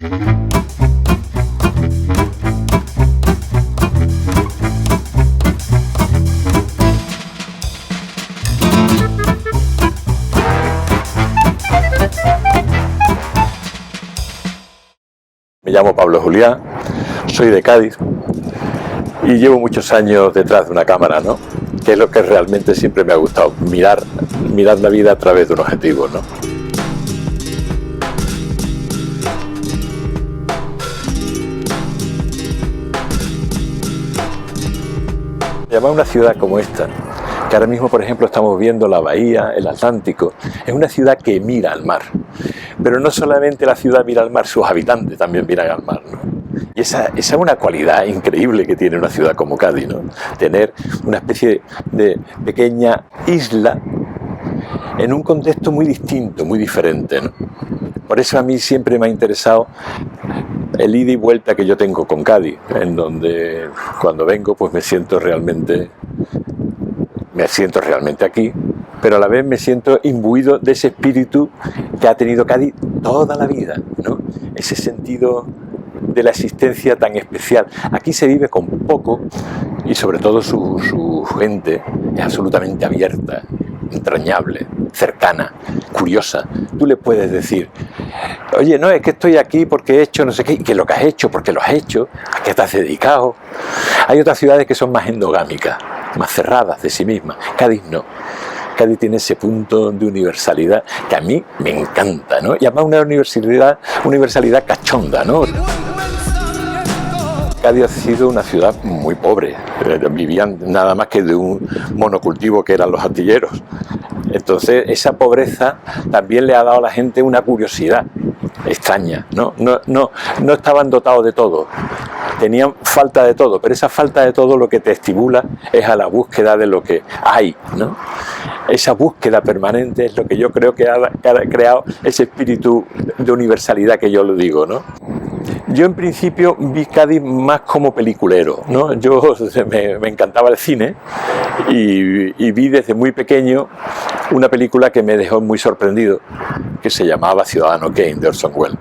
Me llamo Pablo Julián, soy de Cádiz y llevo muchos años detrás de una cámara, ¿no? Que es lo que realmente siempre me ha gustado, mirar la vida a través de un objetivo, ¿no? Llamar una ciudad como esta, que ahora mismo, por ejemplo, estamos viendo la bahía, el Atlántico, es una ciudad que mira al mar. Pero no solamente la ciudad mira al mar, sus habitantes también miran al mar, ¿no? Y esa es una cualidad increíble que tiene una ciudad como Cádiz, ¿no? Tener una especie de pequeña isla en un contexto muy distinto, muy diferente, ¿no? Por eso a mí siempre me ha interesado el ida y vuelta que yo tengo con Cádiz, en donde cuando vengo pues me siento realmente aquí, pero a la vez me siento imbuido de ese espíritu que ha tenido Cádiz toda la vida, ¿no? Ese sentido de la existencia tan especial. Aquí se vive con poco y sobre todo su gente es absolutamente abierta, entrañable, cercana, curiosa. Tú le puedes decir, oye, no, es que estoy aquí porque he hecho no sé qué, y que lo que has hecho, porque lo has hecho, a qué te has dedicado. Hay otras ciudades que son más endogámicas, más cerradas de sí mismas. Cádiz no. Cádiz tiene ese punto de universalidad que a mí me encanta, ¿no? Y además una universalidad cachonda, ¿no? Cádiz ha sido una ciudad muy pobre, vivían nada más que de un monocultivo que eran los astilleros. Entonces esa pobreza también le ha dado a la gente una curiosidad extraña, ¿no? No estaban dotados de todo, tenían falta de todo, pero esa falta de todo lo que te estimula es a la búsqueda de lo que hay, ¿no? Esa búsqueda permanente es lo que yo creo que ha creado ese espíritu de universalidad que yo lo digo, ¿no? Yo en principio vi Cádiz más como peliculero, ¿no? Yo me encantaba el cine y vi desde muy pequeño una película que me dejó muy sorprendido, que se llamaba Ciudadano Kane, de Orson Welles.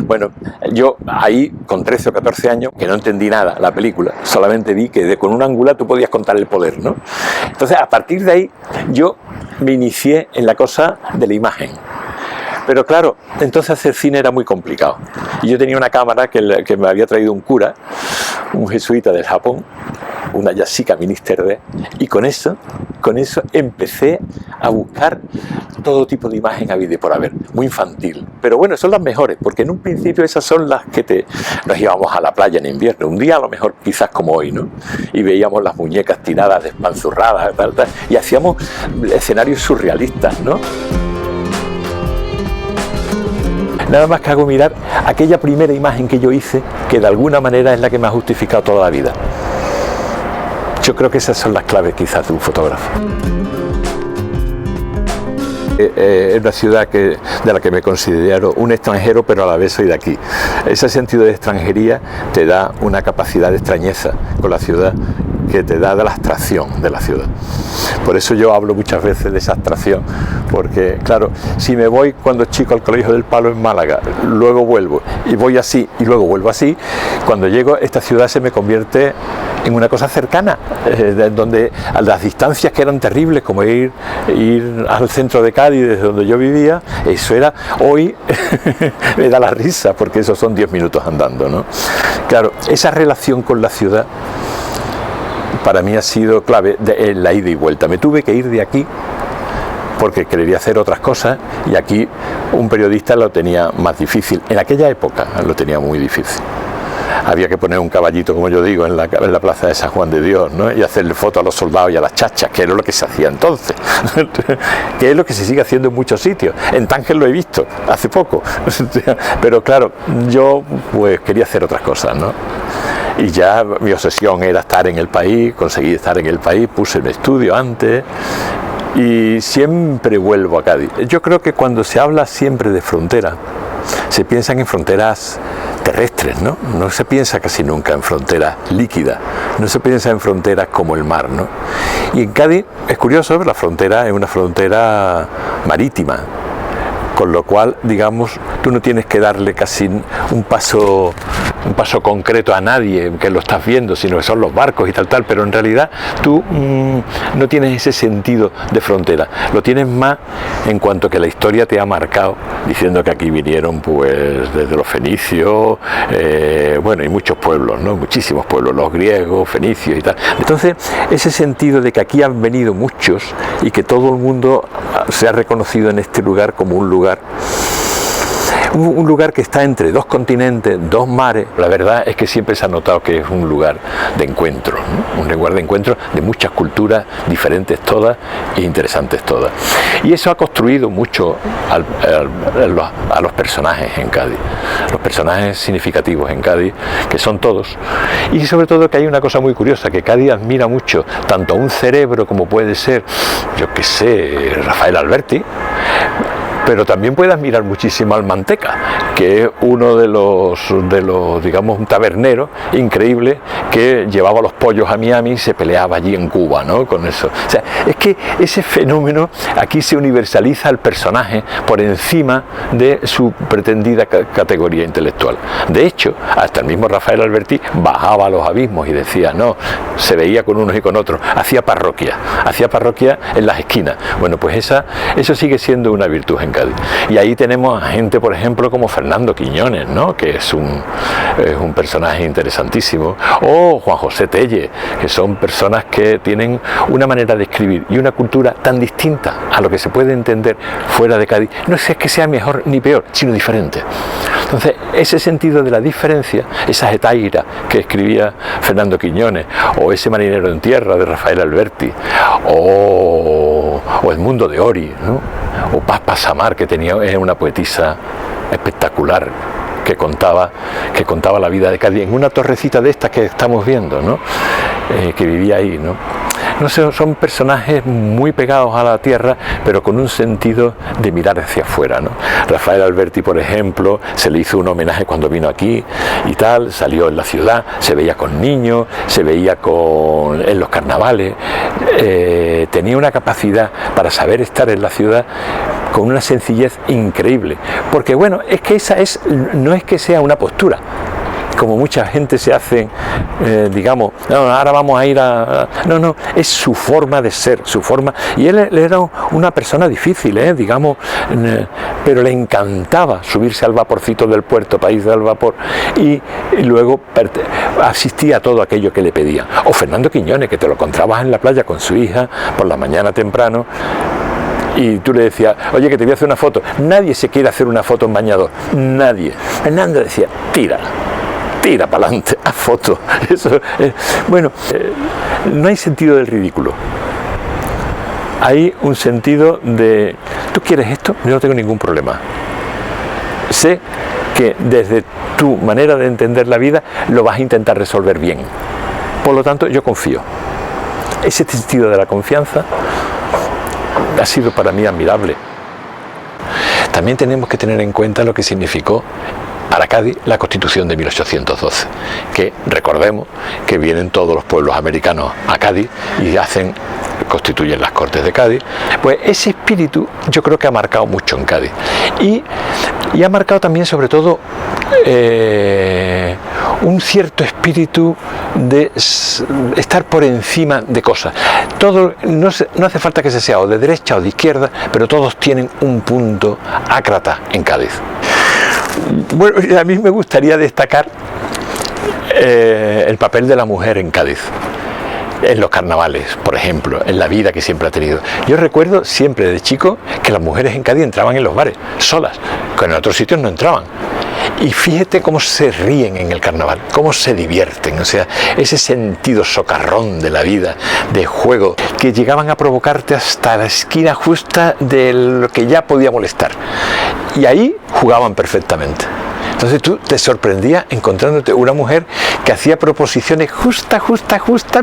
Bueno, yo ahí con 13 o 14 años, que no entendí nada la película, solamente vi que con un ángulo tú podías contar el poder, ¿no? Entonces a partir de ahí yo me inicié en la cosa de la imagen. Pero claro, entonces hacer cine era muy complicado. Y yo tenía una cámara que me había traído un cura, un jesuita del Japón, una Yashica Minister D, y con eso empecé a buscar todo tipo de imagen habido y por haber, muy infantil. Pero bueno, son las mejores, porque en un principio esas son las que nos íbamos a la playa en invierno, un día a lo mejor quizás como hoy, ¿no? Y veíamos las muñecas tiradas, despanzurradas, tal, y hacíamos escenarios surrealistas, ¿no? Nada más que hago mirar aquella primera imagen que yo hice, que de alguna manera es la que me ha justificado toda la vida. Yo creo que esas son las claves quizás de un fotógrafo. Es una ciudad de la que me considero un extranjero, pero a la vez soy de aquí. Ese sentido de extranjería te da una capacidad de extrañeza con la ciudad que te da de la abstracción de la ciudad. Por eso yo hablo muchas veces de esa abstracción, porque claro, si me voy cuando chico al Colegio del Palo en Málaga, luego vuelvo y voy así y luego vuelvo así, cuando llego esta ciudad se me convierte en una cosa cercana, donde a las distancias que eran terribles, como ir al centro de Cádiz desde donde yo vivía, eso era, hoy me da la risa, porque esos son 10 minutos andando, ¿no? Claro, esa relación con la ciudad para mí ha sido clave en la ida y vuelta. Me tuve que ir de aquí porque quería hacer otras cosas y aquí un periodista lo tenía más difícil. En aquella época lo tenía muy difícil. Había que poner un caballito, como yo digo, en la plaza de San Juan de Dios, ¿no? Y hacerle foto a los soldados y a las chachas, que era lo que se hacía entonces, que es lo que se sigue haciendo en muchos sitios. En Tánger lo he visto hace poco, pero claro, yo pues quería hacer otras cosas, ¿no? Y ya mi obsesión era estar en el país, conseguí estar en el país, puse el estudio antes y siempre vuelvo a Cádiz. Yo creo que cuando se habla siempre de frontera, se piensan en fronteras terrestres, ¿no? No se piensa casi nunca en fronteras líquidas, no se piensa en fronteras como el mar, ¿no? Y en Cádiz es curioso, la frontera es una frontera marítima, con lo cual, digamos, tú no tienes que darle casi un paso concreto a nadie que lo estás viendo, sino que son los barcos y tal, pero en realidad tú no tienes ese sentido de frontera, lo tienes más en cuanto que la historia te ha marcado, diciendo que aquí vinieron pues desde los fenicios, bueno, y muchos pueblos, ¿no? Muchísimos pueblos, los griegos, fenicios y tal. Entonces, ese sentido de que aquí han venido muchos y que todo el mundo se ha reconocido en este lugar como un lugar que está entre dos continentes, dos mares. La verdad es que siempre se ha notado que es un lugar de encuentro, ¿no? Un lugar de encuentro de muchas culturas, diferentes todas e interesantes todas. Y eso ha construido mucho a los personajes en Cádiz, los personajes significativos en Cádiz, que son todos. Y sobre todo que hay una cosa muy curiosa, que Cádiz admira mucho tanto a un cerebro como puede ser, yo qué sé, Rafael Alberti, pero también puede admirar muchísimo al Manteca, que es uno de los digamos, un tabernero increíble que llevaba los pollos a Miami y se peleaba allí en Cuba, ¿no? Con eso. O sea, es que ese fenómeno aquí se universaliza al personaje por encima de su pretendida categoría intelectual. De hecho, hasta el mismo Rafael Alberti bajaba a los abismos y decía, no, se veía con unos y con otros, hacía parroquia en las esquinas. Bueno, pues eso sigue siendo una virtud en Cádiz. Y ahí tenemos a gente, por ejemplo, como Fernando Quiñones, ¿no? Que es un personaje interesantísimo, o Juan José Telle, que son personas que tienen una manera de escribir y una cultura tan distinta a lo que se puede entender fuera de Cádiz. No es que sea mejor ni peor, sino diferente. Entonces, ese sentido de la diferencia, esa getaira que escribía Fernando Quiñones, o ese marinero en tierra de Rafael Alberti, o El mundo de Ori, ¿no? O Paz Pasamar, que era una poetisa espectacular, que contaba la vida de Cádiz en una torrecita de estas que estamos viendo, ¿no? Que vivía ahí, ¿no? No sé, son personajes muy pegados a la tierra, pero con un sentido de mirar hacia afuera, ¿no? Rafael Alberti, por ejemplo, se le hizo un homenaje cuando vino aquí y tal, salió en la ciudad, se veía con niños, se veía en los carnavales, tenía una capacidad para saber estar en la ciudad con una sencillez increíble, porque bueno, es que no es que sea una postura, como mucha gente se hace, digamos, no, ahora vamos a ir no, es su forma de ser, su forma, y él era una persona difícil, digamos, pero le encantaba subirse al vaporcito del puerto, país del vapor, y luego asistía a todo aquello que le pedían. O Fernando Quiñones, que te lo encontrabas en la playa con su hija, por la mañana temprano, y tú le decías, oye, que te voy a hacer una foto. Nadie se quiere hacer una foto en bañador, nadie. Fernando decía, tira para adelante, haz foto. Eso, bueno, no hay sentido del ridículo. Hay un sentido de, ¿tú quieres esto? Yo no tengo ningún problema. Sé que desde tu manera de entender la vida lo vas a intentar resolver bien. Por lo tanto, yo confío. Ese sentido de la confianza ha sido para mí admirable. También tenemos que tener en cuenta lo que significó para Cádiz la Constitución de 1812, que recordemos que vienen todos los pueblos americanos a Cádiz y constituyen las Cortes de Cádiz. Pues ese espíritu yo creo que ha marcado mucho en Cádiz y ha marcado también sobre todo un cierto espíritu de estar por encima de cosas. Todo, no hace falta que se sea o de derecha o de izquierda, pero todos tienen un punto ácrata en Cádiz. Bueno, a mí me gustaría destacar el papel de la mujer en Cádiz, en los carnavales, por ejemplo, en la vida que siempre ha tenido. Yo recuerdo siempre de chico que las mujeres en Cádiz entraban en los bares, solas, que en otros sitios no entraban. Y fíjate cómo se ríen en el carnaval, cómo se divierten, o sea, ese sentido socarrón de la vida, de juego, que llegaban a provocarte hasta la esquina justa de lo que ya podía molestar. Y ahí jugaban perfectamente. Entonces tú te sorprendías encontrándote una mujer que hacía proposiciones justas,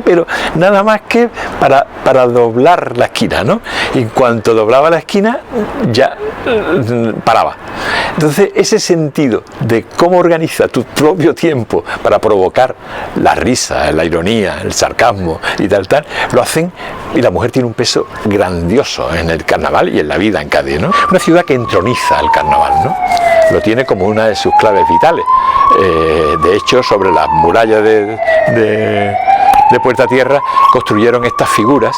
pero nada más que para doblar la esquina, ¿no? Y en cuanto doblaba la esquina, ya paraba. Entonces, ese sentido de cómo organiza tu propio tiempo para provocar la risa, la ironía, el sarcasmo y tal, lo hacen, y la mujer tiene un peso grandioso en el carnaval y en la vida en Cádiz, ¿no? Una ciudad que entroniza el carnaval, ¿no? Lo tiene como una de sus claves vitales. De hecho, sobre las murallas de Puerta Tierra construyeron estas figuras,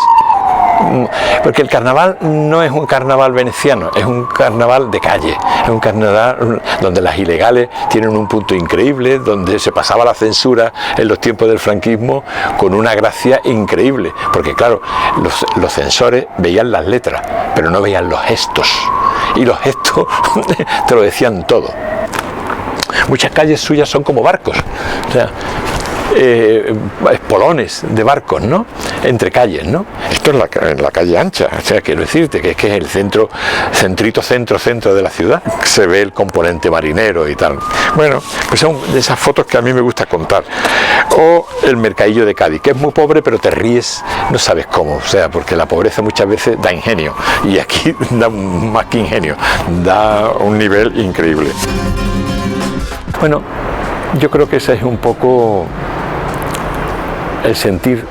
porque el carnaval no es un carnaval veneciano, es un carnaval de calle, es un carnaval donde las ilegales tienen un punto increíble, donde se pasaba la censura en los tiempos del franquismo con una gracia increíble, porque claro, los censores veían las letras, pero no veían los gestos, y los gestos te lo decían todo. Muchas calles suyas son como barcos, o sea, espolones de barcos, ¿no? Entre calles, ¿no? Esto es en la calle ancha, o sea, quiero decirte que es el centro de la ciudad. Se ve el componente marinero y tal. Bueno, pues son de esas fotos que a mí me gusta contar. O el mercadillo de Cádiz, que es muy pobre, pero te ríes, no sabes cómo, o sea, porque la pobreza muchas veces da ingenio, y aquí da más que ingenio, da un nivel increíble. Bueno, yo creo que ese es un poco el sentir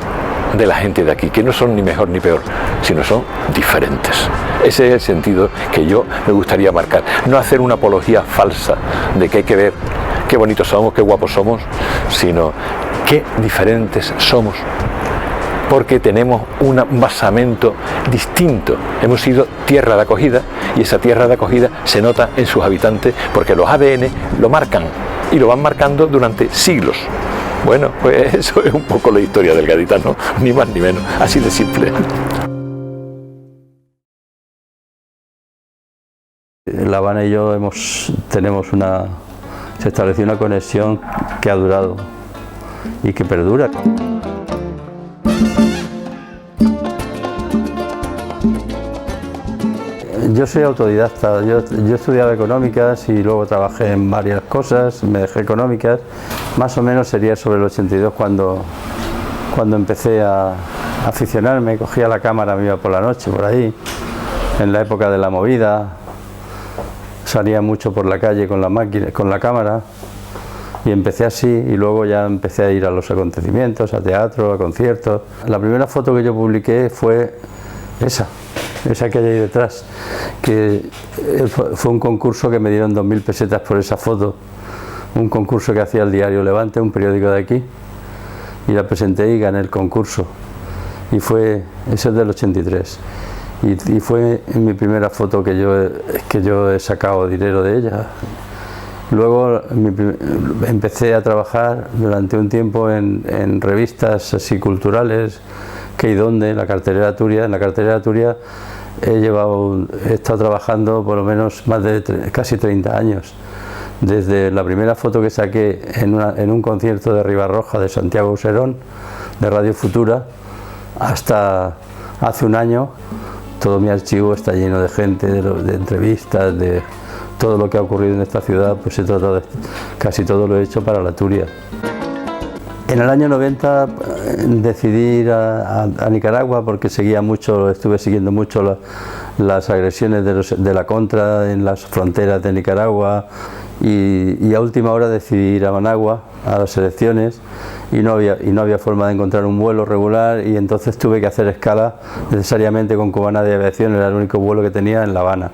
de la gente de aquí, que no son ni mejor ni peor, sino son diferentes. Ese es el sentido que yo me gustaría marcar. No hacer una apología falsa de que hay que ver qué bonitos somos, qué guapos somos, sino qué diferentes somos, porque tenemos un basamento distinto. Hemos sido tierra de acogida, y esa tierra de acogida se nota en sus habitantes, porque los ADN lo marcan, y lo van marcando durante siglos. Bueno, pues eso es un poco la historia del gaditano, ni más ni menos, así de simple. La Habana y yo se estableció una conexión que ha durado y que perdura. Yo soy autodidacta, yo estudiaba económicas y luego trabajé en varias cosas, me dejé económicas. Más o menos sería sobre el 82 cuando empecé a aficionarme, cogía la cámara, me iba por la noche por ahí, en la época de la movida, salía mucho por la calle con la cámara, y empecé así, y luego ya empecé a ir a los acontecimientos, a teatro, a conciertos. La primera foto que yo publiqué fue esa que hay ahí detrás, que fue un concurso que me dieron 2.000 pesetas por esa foto, un concurso que hacía el diario Levante, un periódico de aquí, y la presenté y gané el concurso, y ese es del 83, y fue mi primera foto que yo he sacado dinero de ella. Luego empecé a trabajar durante un tiempo en revistas así culturales, que y dónde, en la cartelera Turia. En la cartelera Turia he estado trabajando por lo menos más de casi 30 años. Desde la primera foto que saqué en un concierto de Ribarroja de Santiago Userón, de Radio Futura, hasta hace un año, todo mi archivo está lleno de gente, de entrevistas, de todo lo que ha ocurrido en esta ciudad, pues he tratado casi todo lo he hecho para la Turia. En el año 90 decidí ir a Nicaragua porque estuve siguiendo mucho las agresiones de la Contra en las fronteras de Nicaragua, y a última hora decidí ir a Managua a las elecciones, y no había forma de encontrar un vuelo regular, y entonces tuve que hacer escala necesariamente con Cubana de Aviación. Era el único vuelo que tenía en La Habana,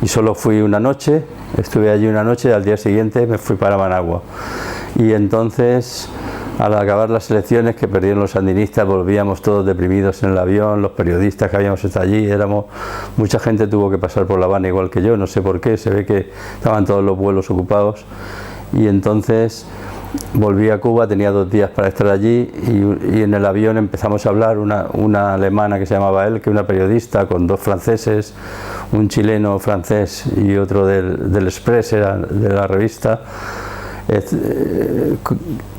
y solo fui una noche, estuve allí una noche, y al día siguiente me fui para Managua. Y entonces, al acabar las elecciones, que perdieron los sandinistas, volvíamos todos deprimidos en el avión, los periodistas que habíamos estado allí, mucha gente tuvo que pasar por La Habana igual que yo, no sé por qué, se ve que estaban todos los vuelos ocupados, y entonces volví a Cuba, tenía 2 días para estar allí, y en el avión empezamos a hablar, una alemana que se llamaba Elke, una periodista, con 2 franceses, un chileno francés y otro del Express, era de la revista.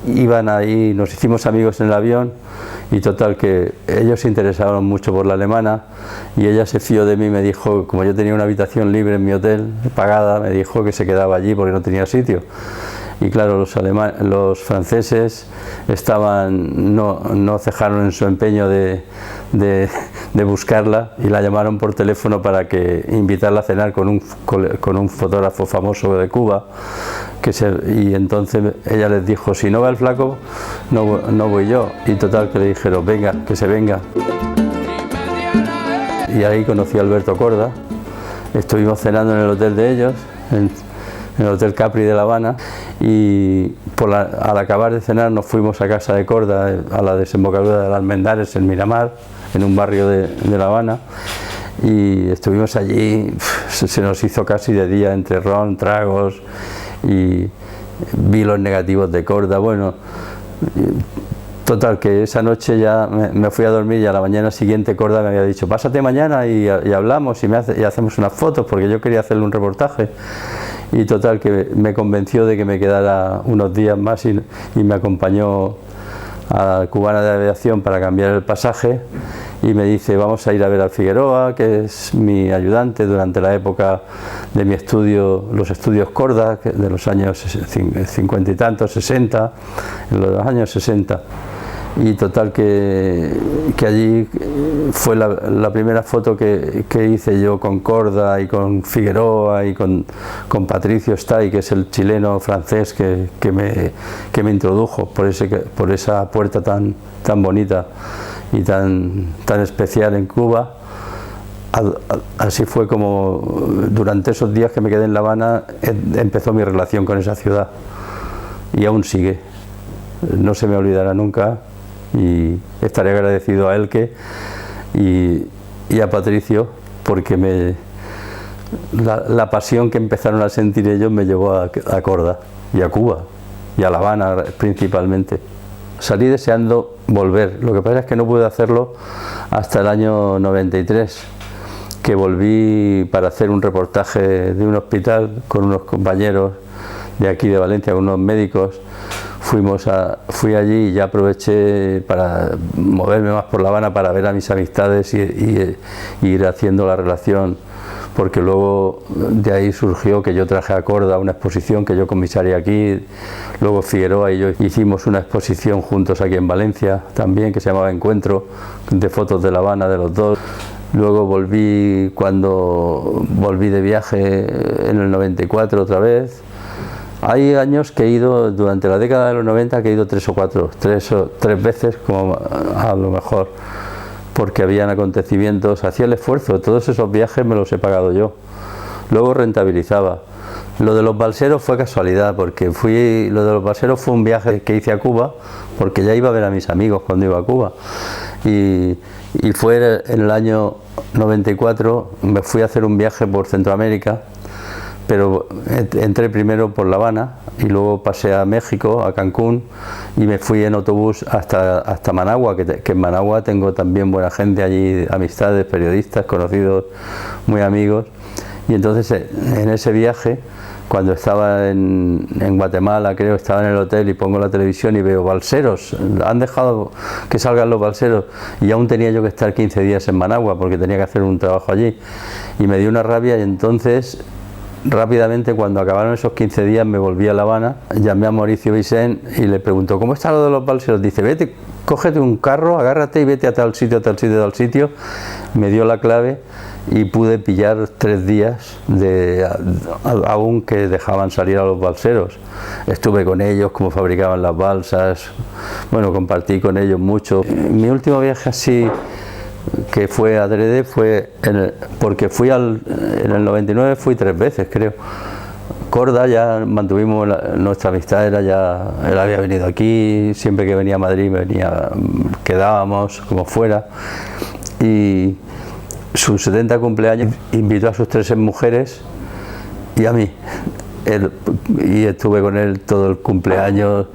Iban ahí, nos hicimos amigos en el avión, y total que ellos se interesaron mucho por la alemana, y ella se fió de mí, me dijo, como yo tenía una habitación libre en mi hotel, pagada, me dijo que se quedaba allí porque no tenía sitio. y claro, los franceses no cejaron en su empeño de buscarla y la llamaron por teléfono para invitarla a cenar con un fotógrafo famoso de Cuba, y entonces ella les dijo, si no va el flaco, no voy yo, y total que le dijeron, venga, que se venga. Y ahí conocí a Alberto Korda, estuvimos cenando en el hotel de ellos, en el Hotel Capri de La Habana, y al acabar de cenar nos fuimos a casa de Korda, a la desembocadura de las Almendares, en Miramar, en un barrio de La Habana, y estuvimos allí, se nos hizo casi de día entre ron, tragos, y vi los negativos de Korda, bueno, total que esa noche ya me fui a dormir y a la mañana siguiente Korda me había dicho, pásate mañana y hablamos y hacemos unas fotos, porque yo quería hacerle un reportaje. Y total que me convenció de que me quedara unos días más y me acompañó a Cubana de Aviación para cambiar el pasaje, y me dice, vamos a ir a ver al Figueroa, que es mi ayudante durante la época de mi estudio, los estudios Korda, de los años 50 y tantos, 60, en los años 60. Y total que allí fue la primera foto que hice yo con Korda y con Figueroa y con Patricio Stay, que es el chileno francés que me introdujo por esa puerta tan bonita y tan especial en Cuba. Así fue como durante esos días que me quedé en La Habana empezó mi relación con esa ciudad, y aún sigue, no se me olvidará nunca. Y estaré agradecido a Elke y a Patricio, porque la pasión que empezaron a sentir ellos me llevó a Korda y a Cuba y a La Habana principalmente. Salí deseando volver, lo que pasa es que no pude hacerlo hasta el año 93, que volví para hacer un reportaje de un hospital con unos compañeros de aquí de Valencia, con unos médicos. Fui allí y ya aproveché para moverme más por La Habana para ver a mis amistades y ir haciendo la relación, porque luego de ahí surgió que yo traje a Korda una exposición que yo comisarié aquí, luego Figueroa y yo hicimos una exposición juntos aquí en Valencia también, que se llamaba Encuentro, de fotos de La Habana de los dos. Luego cuando volví de viaje en el 94 otra vez. Hay años que he ido, durante la década de los 90, que he ido tres veces, como a lo mejor, porque habían acontecimientos, hacía el esfuerzo, todos esos viajes me los he pagado yo, luego rentabilizaba. Lo de los balseros fue casualidad, porque lo de los balseros fue un viaje que hice a Cuba, porque ya iba a ver a mis amigos cuando iba a Cuba, y fue en el año 94, me fui a hacer un viaje por Centroamérica, pero entré primero por La Habana y luego pasé a México, a Cancún, y me fui en autobús hasta Managua, que en Managua tengo también buena gente allí, amistades, periodistas, conocidos, muy amigos. Y entonces en ese viaje, cuando estaba en Guatemala, creo, estaba en el hotel y pongo la televisión y veo balseros, han dejado que salgan los balseros, y aún tenía yo que estar 15 días en Managua porque tenía que hacer un trabajo allí, y me dio una rabia, y entonces rápidamente, cuando acabaron esos 15 días, me volví a La Habana, llamé a Mauricio Vicent y le preguntó, ¿cómo está lo de los balseros? Dice, vete, cógete un carro, agárrate y vete a tal sitio, a tal sitio, a tal sitio. Me dio la clave y pude pillar 3 días aún que dejaban salir a los balseros. Estuve con ellos, cómo fabricaban las balsas, bueno, compartí con ellos mucho. Mi último viaje así, que fue adrede, porque en el 99 fui 3 veces, creo. Korda, ya mantuvimos nuestra amistad, él había venido aquí, siempre que venía a Madrid quedábamos como fuera, y su 70 cumpleaños invitó a sus 3 mujeres y a mí. Y estuve con él todo el cumpleaños,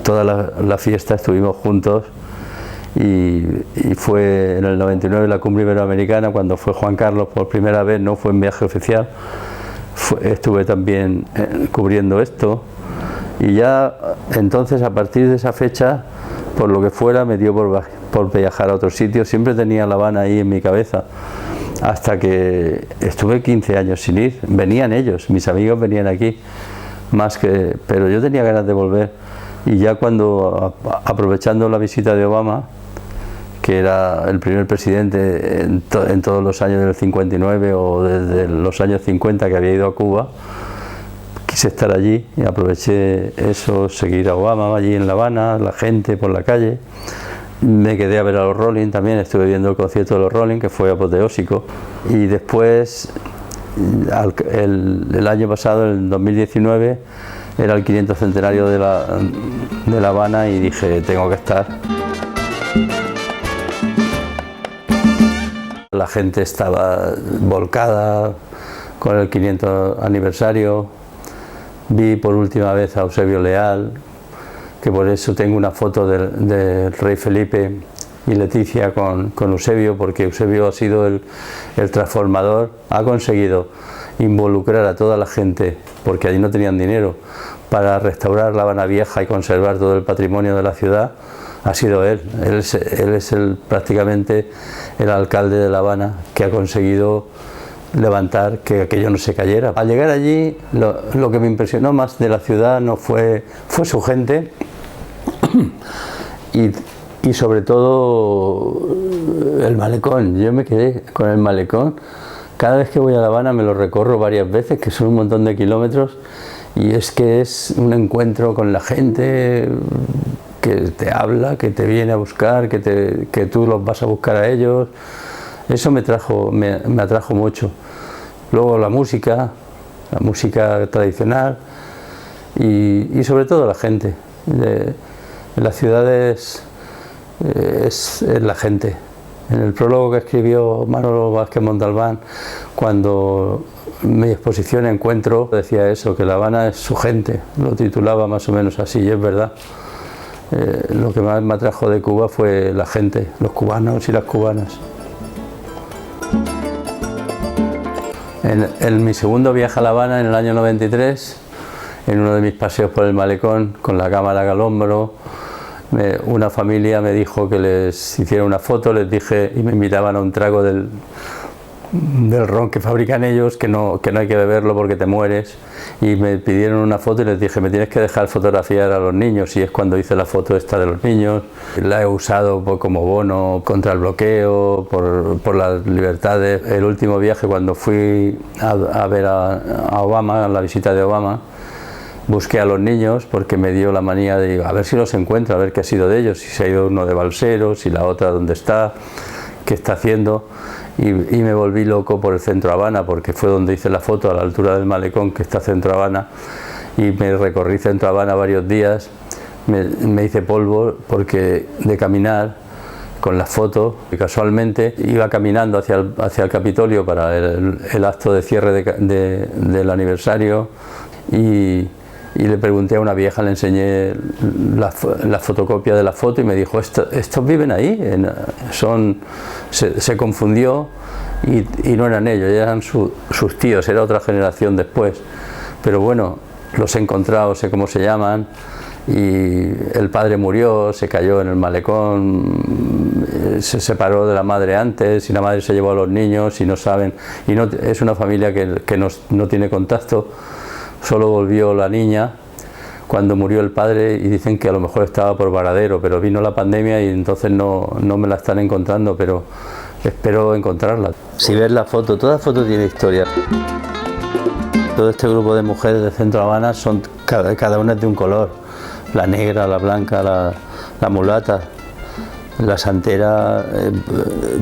toda la fiesta, estuvimos juntos. Y fue en el 99 la cumbre iberoamericana, cuando fue Juan Carlos por primera vez, no fue en viaje oficial, estuve también cubriendo esto, y ya entonces, a partir de esa fecha, por lo que fuera, me dio por viajar a otros sitios. Siempre tenía La Habana ahí en mi cabeza, hasta que estuve 15 años sin ir. Venían ellos, mis amigos venían aquí, pero yo tenía ganas de volver. Y ya cuando, aprovechando la visita de Obama, que era el primer presidente en todos los años del 59 o desde los años 50 que había ido a Cuba, quise estar allí y aproveché eso, seguir a Obama allí en La Habana, la gente por la calle. Me quedé a ver a los Rolling también, estuve viendo el concierto de los Rolling, que fue apoteósico. Y después, el año pasado, en 2019, era el 500 centenario de La Habana y dije, tengo que estar. La gente estaba volcada con el 500 aniversario. Vi por última vez a Eusebio Leal, que por eso tengo una foto del rey Felipe y Leticia con Eusebio, porque Eusebio ha sido el transformador, ha conseguido involucrar a toda la gente, porque allí no tenían dinero, para restaurar La Habana Vieja y conservar todo el patrimonio de la ciudad. Ha sido él es prácticamente el alcalde de La Habana, que ha conseguido levantar que aquello no se cayera. Al llegar allí, lo que me impresionó más de la ciudad no fue su gente y sobre todo el malecón. Yo me quedé con el malecón. Cada vez que voy a La Habana me lo recorro varias veces, que son un montón de kilómetros, y es que es un encuentro con la gente que te habla, que te viene a buscar, que tú los vas a buscar a ellos. Eso me atrajo mucho. Luego la música tradicional y sobre todo la gente. En las ciudades es la gente. En el prólogo que escribió Manolo Vázquez Montalbán, cuando mi exposición Encuentro, decía eso, que La Habana es su gente, lo titulaba más o menos así, y es verdad. Lo que más me atrajo de Cuba fue la gente, los cubanos y las cubanas. En mi segundo viaje a La Habana, en el año 93, en uno de mis paseos por el malecón, con la cámara al hombro, una familia me dijo que les hiciera una foto, les dije, y me invitaban a un trago del ron que fabrican ellos, que no hay que beberlo porque te mueres, y me pidieron una foto y les dije, me tienes que dejar fotografiar a los niños, y es cuando hice la foto esta de los niños. La he usado como bono contra el bloqueo, por las libertades. El último viaje, cuando fui a ver a Obama, a la visita de Obama, busqué a los niños porque me dio la manía de a ver si los encuentro, a ver qué ha sido de ellos, si se ha ido uno de balsero, si la otra dónde está, qué está haciendo. Y me volví loco por el Centro Habana, porque fue donde hice la foto, a la altura del malecón que está Centro Habana, y me recorrí Centro Habana varios días, me hice polvo porque de caminar con las fotos, y casualmente iba caminando hacia el Capitolio para el acto de cierre del aniversario, y le pregunté a una vieja, le enseñé la fotocopia de la foto y me dijo, ¿estos viven ahí? Se confundió y no eran ellos, eran sus tíos, era otra generación después. Pero bueno, los he encontrado, sé cómo se llaman, y el padre murió, se cayó en el malecón, se separó de la madre antes, y la madre se llevó a los niños y no saben, y es una familia que no tiene contacto. Solo volvió la niña cuando murió el padre y dicen que a lo mejor estaba por Varadero, pero vino la pandemia y entonces no me la están encontrando, pero espero encontrarla. Si ves la foto, toda foto tiene historia. Todo este grupo de mujeres de Centro Habana son cada una es de un color, la negra, la blanca, la mulata. La santera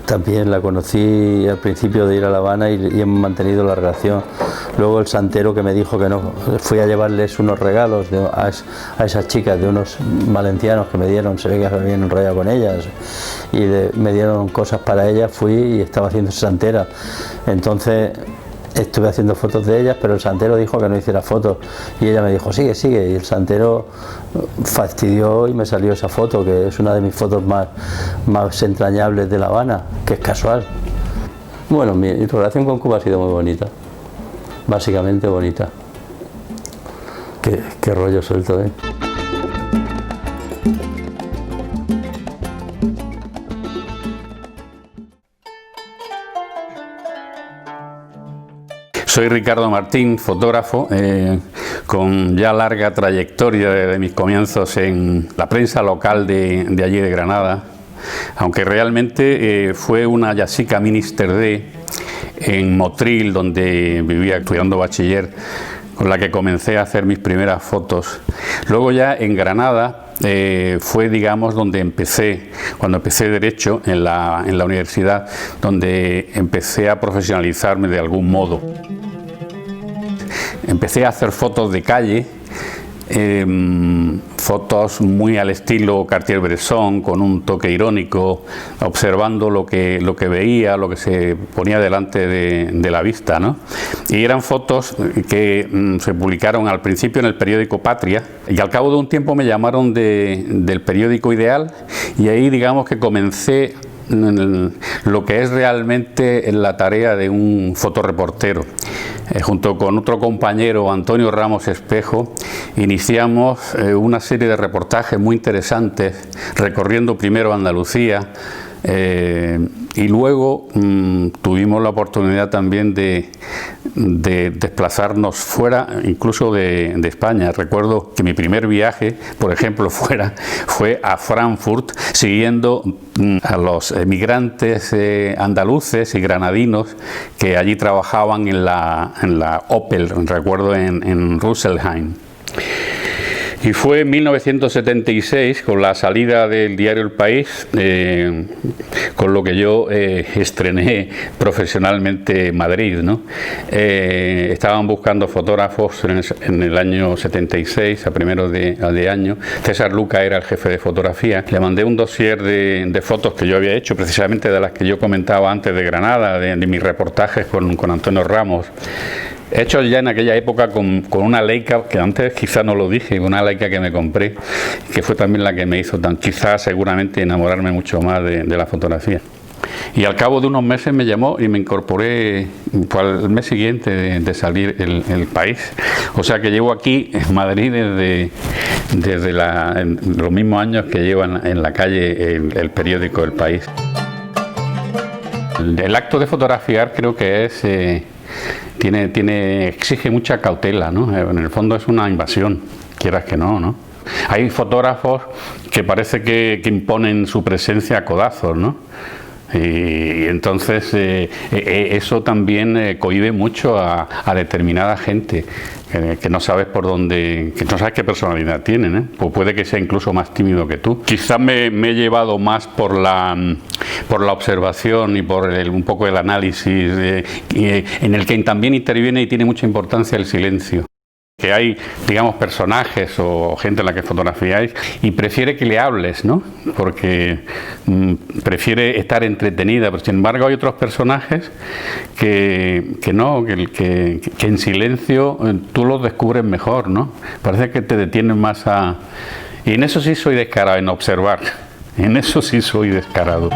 también la conocí al principio de ir a La Habana y hemos mantenido la relación. Luego el santero que me dijo que no, fui a llevarles unos regalos a esas chicas de unos valencianos que me dieron, se ve que se habían enrollado con ellas y me dieron cosas para ellas, fui y estaba haciendo santera. Entonces estuve haciendo fotos de ellas, pero el santero dijo que no hiciera fotos y ella me dijo sigue, y el santero fastidió y me salió esa foto, que es una de mis fotos más entrañables de La Habana, que es casual. Bueno, mi relación con Cuba ha sido muy bonita, básicamente bonita. Qué rollo suelto, ¿eh? Soy Ricardo Martín, fotógrafo. con ya larga trayectoria de mis comienzos en la prensa local de allí de Granada, aunque realmente fue una Jessica Minister en Motril, donde vivía estudiando bachiller, con la que comencé a hacer mis primeras fotos. Luego ya en Granada fue, digamos, donde empecé, cuando empecé Derecho en la universidad, donde empecé a profesionalizarme de algún modo. Empecé a hacer fotos de calle, fotos muy al estilo Cartier-Bresson, con un toque irónico, observando lo que veía, lo que se ponía delante de la vista, ¿no? Y eran fotos que se publicaron al principio en el periódico Patria, y al cabo de un tiempo me llamaron del periódico Ideal, y ahí digamos que comencé lo que es realmente la tarea de un fotoreportero. Junto con otro compañero, Antonio Ramos Espejo, iniciamos una serie de reportajes muy interesantes, recorriendo primero Andalucía, y luego tuvimos la oportunidad también de desplazarnos fuera, incluso de España. Recuerdo que mi primer viaje, por ejemplo, fue a Frankfurt, siguiendo a los emigrantes andaluces y granadinos que allí trabajaban en la Opel, recuerdo, en Rüsselsheim. Y fue en 1976, con la salida del diario El País, con lo que yo estrené profesionalmente Madrid, ¿no? Estaban buscando fotógrafos en el año 76, a primeros de año. César Luca era el jefe de fotografía. Le mandé un dossier de fotos que yo había hecho, precisamente de las que yo comentaba antes de Granada, de mis reportajes con Antonio Ramos. Hecho ya en aquella época con una Leica, que antes quizás no lo dije, una Leica que me compré, que fue también la que me hizo quizás seguramente enamorarme mucho más de la fotografía. Y al cabo de unos meses me llamó y me incorporé al mes siguiente de salir el País. O sea que llevo aquí en Madrid desde los mismos años que lleva en la calle el periódico El País. El acto de fotografiar creo que es... exige mucha cautela, ¿no? En el fondo es una invasión, quieras que no, ¿no? Hay fotógrafos que parece que imponen su presencia a codazos, ¿no? Y entonces eso también cohíbe mucho a determinada gente que no sabes por dónde, que no sabes qué personalidad tienen, ¿eh? Pues puede que sea incluso más tímido que tú. Quizás me he llevado más por la observación y por un poco el análisis, en el que también interviene y tiene mucha importancia el silencio. Que hay, digamos, personajes o gente a la que fotografiáis y prefiere que le hables, ¿no? Porque prefiere estar entretenida, pero sin embargo hay otros personajes que en silencio tú los descubres mejor, ¿no? Parece que te detienen más a... Y en eso sí soy descarado, en observar, en eso sí soy descarado.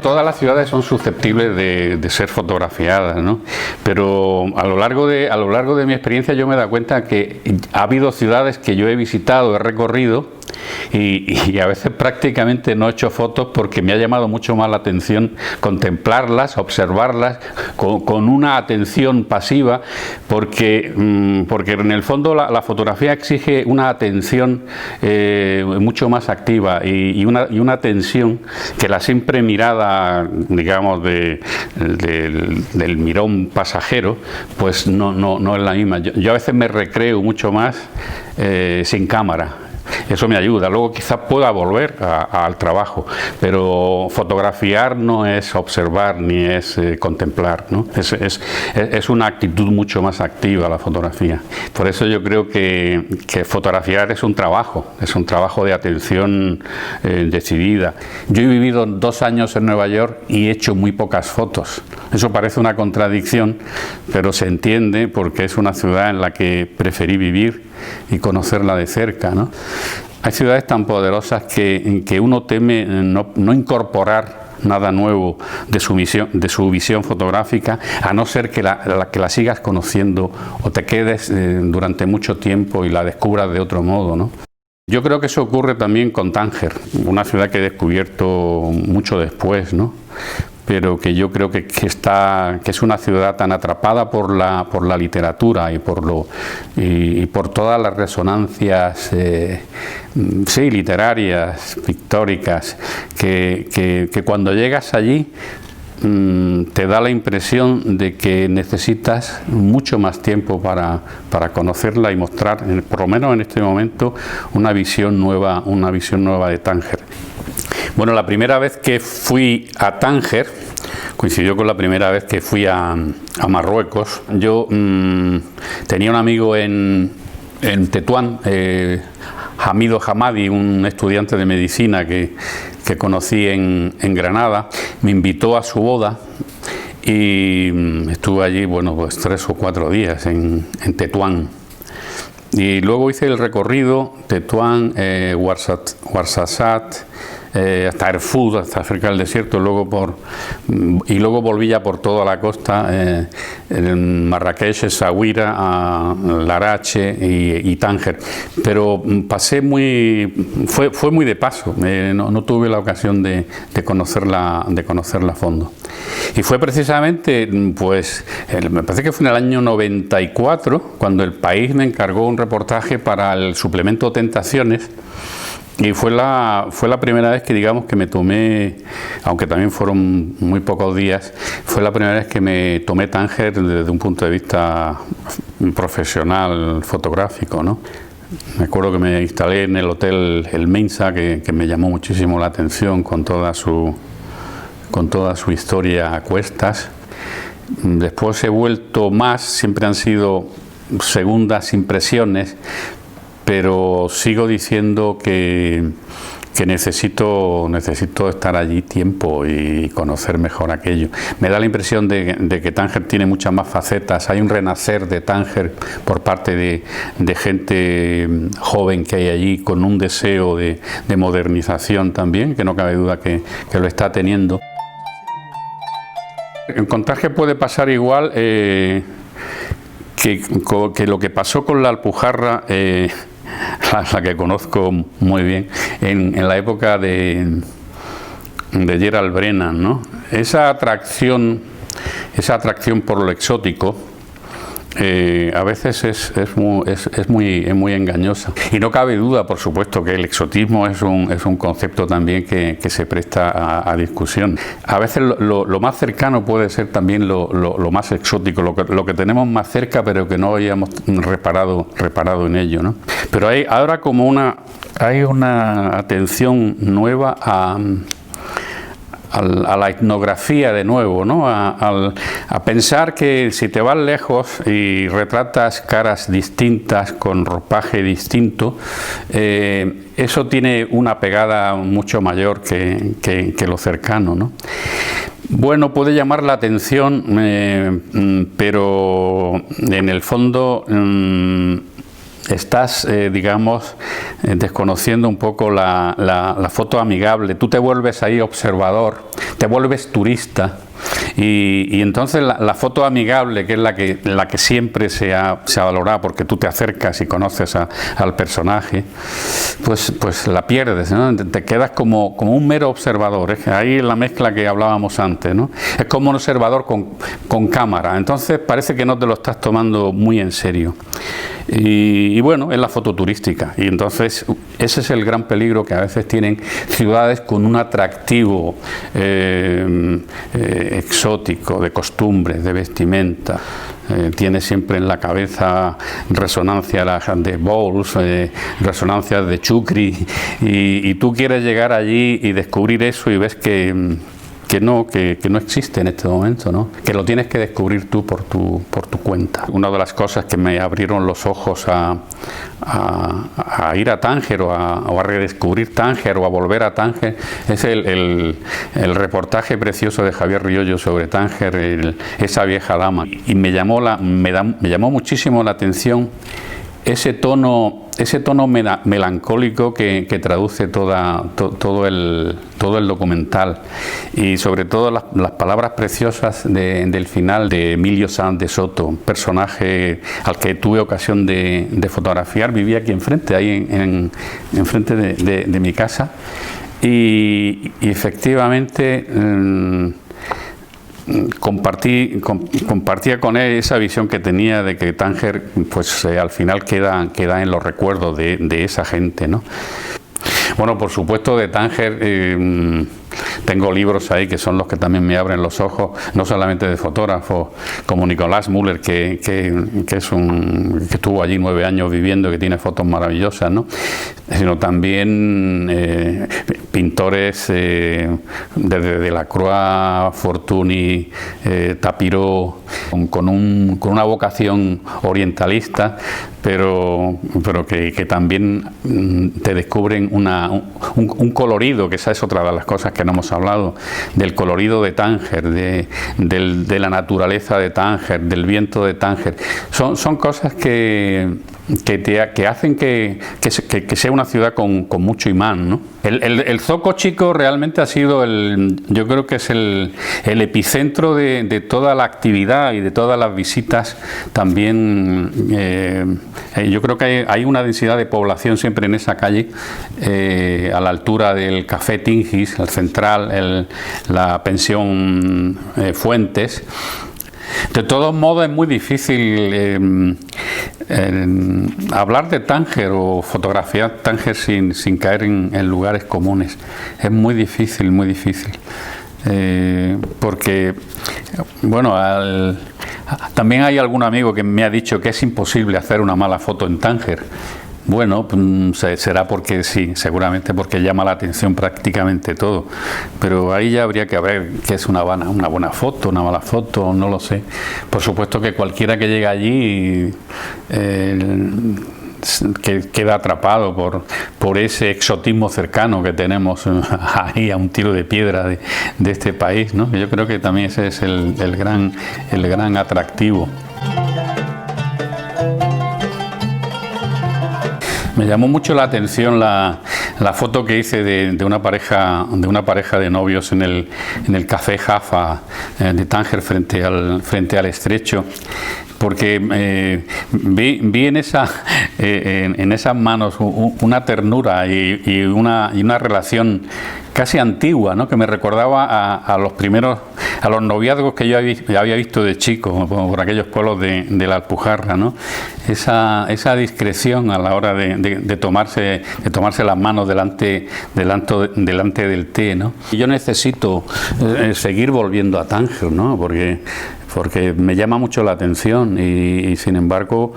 Todas las ciudades son susceptibles de ser fotografiadas, ¿no? Pero a lo largo de mi experiencia yo me he dado cuenta que ha habido ciudades que yo he visitado, he recorrido, y a veces prácticamente no he hecho fotos porque me ha llamado mucho más la atención contemplarlas, observarlas con una atención pasiva, porque en el fondo la fotografía exige una atención mucho más activa y una atención que la simple mirada, digamos, del mirón pasajero, pues no es la misma. Yo a veces me recreo mucho más sin cámara. Eso me ayuda. Luego quizás pueda volver al trabajo, pero fotografiar no es observar ni es contemplar, ¿no? Es una actitud mucho más activa la fotografía. Por eso yo creo que fotografiar es un trabajo de atención decidida. Yo he vivido 2 años en Nueva York y he hecho muy pocas fotos. Eso parece una contradicción, pero se entiende porque es una ciudad en la que preferí vivir y conocerla de cerca, ¿no? Hay ciudades tan poderosas que uno teme no incorporar nada nuevo de su visión fotográfica, a no ser que la sigas conociendo o te quedes durante mucho tiempo y la descubras de otro modo, ¿no? Yo creo que eso ocurre también con Tánger, una ciudad que he descubierto mucho después, ¿no? pero que yo creo que es una ciudad tan atrapada por la literatura y por todas las resonancias sí, literarias, pictóricas, que cuando llegas allí te da la impresión de que necesitas mucho más tiempo para conocerla y mostrar, por lo menos en este momento, una visión nueva de Tánger. Bueno, la primera vez que fui a Tánger coincidió con la primera vez que fui a Marruecos. Yo tenía un amigo en Tetuán, Hamido Hamadi, un estudiante de medicina que conocí en Granada, me invitó a su boda y estuve allí, bueno, pues 3 o 4 días en Tetuán. Y luego hice el recorrido Tetuán, Ouarzazate, hasta Erfoud, hasta cerca del desierto, y luego volví ya por toda la costa, en Marrakech, Essaouira, a Larache y Tánger. Pero pasé fue muy de paso, no tuve la ocasión de conocerla a fondo. Y fue precisamente, pues, me parece que fue en el año 94, cuando El País me encargó un reportaje para el suplemento Tentaciones. Y fue la primera vez que, digamos, que me tomé, aunque también fueron muy pocos días, fue la primera vez que me tomé Tánger desde un punto de vista profesional, fotográfico, ¿no? Me acuerdo que me instalé en el hotel El Mensa, que me llamó muchísimo la atención con toda su historia a cuestas. Después he vuelto más, siempre han sido segundas impresiones, pero sigo diciendo que necesito estar allí tiempo y conocer mejor aquello. Me da la impresión de que Tánger tiene muchas más facetas. Hay un renacer de Tánger por parte de gente joven que hay allí, con un deseo de modernización también, que no cabe duda que lo está teniendo. Con Tánger puede pasar igual que lo que pasó con la Alpujarra, la que conozco muy bien, en la época de Gerald Brennan, ¿no? Esa atracción por lo exótico a veces es muy engañosa. Y no cabe duda, por supuesto, que el exotismo es un concepto también que se presta a discusión. A veces lo más cercano puede ser también lo más exótico, lo que tenemos más cerca, pero que no habíamos reparado en ello, ¿no? Pero hay ahora hay una atención nueva a la etnografía de nuevo, ¿no? A pensar que si te vas lejos y retratas caras distintas con ropaje distinto, eso tiene una pegada mucho mayor que lo cercano, ¿no? Bueno, puede llamar la atención, pero en el fondo estás, digamos, desconociendo un poco la foto amigable. Tú te vuelves ahí observador, te vuelves turista, y entonces la foto amigable, que es la que siempre se ha valorado, porque tú te acercas y conoces al personaje, pues la pierdes, ¿no? Te quedas como un mero observador. Ahí es la mezcla que hablábamos antes, ¿no? Es como un observador con cámara, entonces parece que no te lo estás tomando muy en serio. Y bueno, es la foto turística, y entonces ese es el gran peligro que a veces tienen ciudades con un atractivo exótico, de costumbres, de vestimenta. Tiene siempre en la cabeza resonancias de bowls, resonancias de chucri, y tú quieres llegar allí y descubrir eso, y ves que no existe en este momento, ¿no? Que lo tienes que descubrir tú por tu cuenta. Una de las cosas que me abrieron los ojos a ir a Tánger o a redescubrir Tánger o a volver a Tánger es el reportaje precioso de Javier Riollo sobre Tánger, esa vieja dama. Y me llamó muchísimo la atención ese tono melancólico que traduce todo el documental, y sobre todo las palabras preciosas del final de Emilio Sanz de Soto, un personaje al que tuve ocasión de fotografiar. Vivía aquí enfrente, ahí enfrente de mi casa, y efectivamente compartía con él esa visión que tenía de que Tánger pues al final queda en los recuerdos de esa gente, ¿no? Bueno, por supuesto de Tánger tengo libros ahí que son los que también me abren los ojos, no solamente de fotógrafos como Nicolás Müller, que estuvo allí 9 años viviendo, que tiene fotos maravillosas, ¿no? Sino también pintores desde Delacroix, Fortuny, Tapiró, con una vocación orientalista, pero que también te descubren un colorido, que esa es otra de las cosas que no hemos hablado, del colorido de Tánger, de la naturaleza de Tánger, del viento de Tánger. Son cosas que hacen que sea una ciudad con mucho imán, ¿no? El Zoco Chico realmente ha sido yo creo que es el epicentro de toda la actividad y de todas las visitas. También yo creo que hay una densidad de población siempre en esa calle, a la altura del Café Tingis, el Central, la pensión Fuentes. De todos modos es muy difícil hablar de Tánger o fotografiar Tánger sin caer en lugares comunes. Es muy difícil, muy difícil. Porque, bueno, también hay algún amigo que me ha dicho que es imposible hacer una mala foto en Tánger. Bueno, será porque sí, seguramente porque llama la atención prácticamente todo, pero ahí ya habría que ver qué es una buena foto, una mala foto, no lo sé. Por supuesto que cualquiera que llegue allí que queda atrapado por ese exotismo cercano que tenemos ahí a un tiro de piedra de este país, ¿no? Yo creo que también ese es el gran atractivo. Me llamó mucho la atención la foto que hice de una pareja de novios en el Café Jaffa de Tánger frente al estrecho, porque vi en esas manos una ternura y una relación casi antigua, ¿no? Que me recordaba a los noviazgos que yo había visto de chico por aquellos pueblos de la Alpujarra, ¿no? Esa discreción a la hora de tomarse las manos delante del té, ¿no? Y yo necesito seguir volviendo a Tánger, ¿no? Porque me llama mucho la atención y sin embargo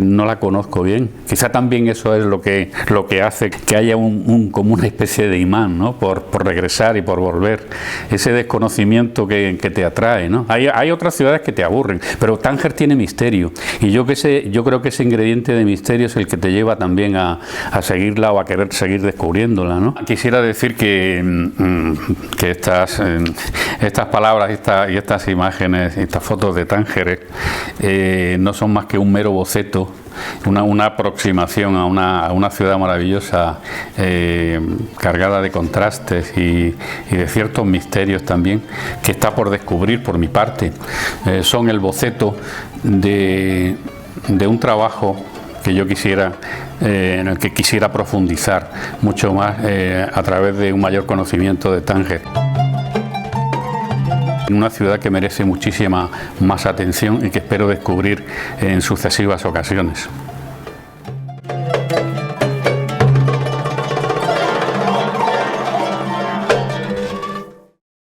no la conozco bien. Quizá también eso es lo que hace que haya como una especie de imán, ¿no? Por regresar y por volver, ese desconocimiento que te atrae, ¿no? Hay otras ciudades que te aburren, pero Tánger tiene misterio y yo creo que ese ingrediente de misterio es el que te lleva también a seguirla o a querer seguir descubriéndola, ¿no? Quisiera decir que estas palabras y estas imágenes, estas fotos de Tánger no son más que un mero boceto, una aproximación a una ciudad maravillosa, cargada de contrastes y de ciertos misterios también, que está por descubrir por mi parte. Son el boceto de un trabajo que yo quisiera, en el que quisiera profundizar mucho más a través de un mayor conocimiento de Tánger. Una ciudad que merece muchísima más atención y que espero descubrir en sucesivas ocasiones.